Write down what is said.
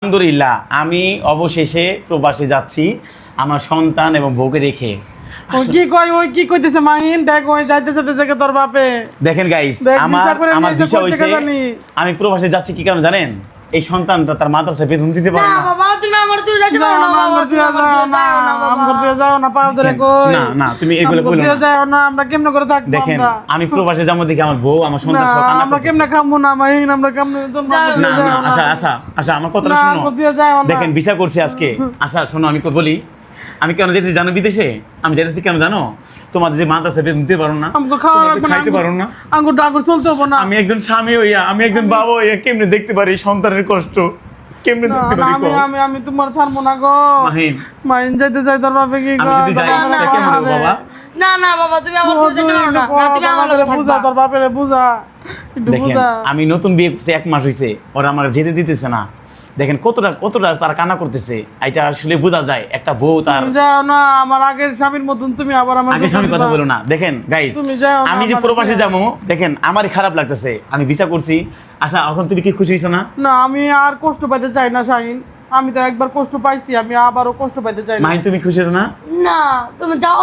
আলহামদুলিল্লাহ আমি অবশেষে প্রবাসে যাচ্ছি আমার সন্তান এবং বউকে রেখে। ওই কি কইতেছে মাহিন দেখ ওই যাইতেছে দেখে তোর বাপে। দেখেন গাইস দেখ, আমার ভিসা করে আমার নিয়েছে, ভিসা কোথা হইছে। থেকে জানি? আমি প্রবাসে যাচ্ছি কি কারণে জানেন? এই সন্তানটা তার মাদ্রাসায় বেতন দিতে পারে না না। বাবা তুমি আমার তুই যাইতে পারো না বাবা আমরা তুমি দিয়ে আমার যাও তুই না, যাও না বাবা আমরা দিয়ে যাও না, পাও ধরে কই। না না তুমি এগুলো আমরা বলো দিয়ে না। যাও না, আমরা কেমনে করে থাকবো দেখেন আমরা? আমি প্রবাসে যাবো দেখি আমার বউ আমার না, সন্তান সব কান্না আমরা করতেছে। কেমনে খাবো না মাহিন, আমরা কেমনে জন্ম যাও না না আশা আশা আশা আমার কথাটা না, শোনো। আমরা দিয়ে যাও না। দেখেন ভিসা করছি আজকে। আশা শোনো আমি বলি আমি কেন যেতে জানো বিদেশে? আমি যেতেছি কেন জানো? তোমাদের যে মাদ্রাসায় বেতন দিতে পারো না, আমাকে খাওয়া তোমরা তো লাগবে না, খাইতে পারো না। আঙ্গুর চলতে হবো না। আমি একজন স্বামী হইয়া আমি একজন বাবা হইয়া কেমনে দেখতে পারি সন্তানের কষ্ট? কেমনে না, দেখতে না, পারি? আমি কও? আমি আমি তোমার ছাড়বো না গো মাহিন মাহিন যাইতে যাই তোর বাপে কি আমি যদি যাই না, তাহলে না, কেমন হবে বাবা? না না বাবা তুমি আমার তুই যাইতে পারো না না, তুমি আমার লগে বুঝা থাকবা তোর বাপেরে বুঝা একটু দেখেন বুঝা। আমি নতুন বিয়ে করছি 1 মাস হইছে, ওরা আমার যেতে দিতেছে না। দেখেন কতটা কতটা তারা কান্না করতেছে, এটা আসলে বোঝা যায় একটা বউ তার তুমি যাও না আমার আগের স্বামীর মতন, তুমি আবার আমার আগে স্বামী কথা বলো না। দেখেন গাইস তুমি যাও না, আমি যে আমার প্রবাসে যাও। যাবো দেখেন আমারই খারাপ লাগতেছে। আমি ভিসা করছি। আচ্ছা এখন তুমি কি খুশি হইছো না? না আমি আর কষ্ট পাইতে চাই না শাহিন, আমি তো একবার কষ্ট পাইছি, আমি আবারও কষ্ট পাইতে চাই না। মাহিন তুমি খুশি হছো না? না তুমি যাও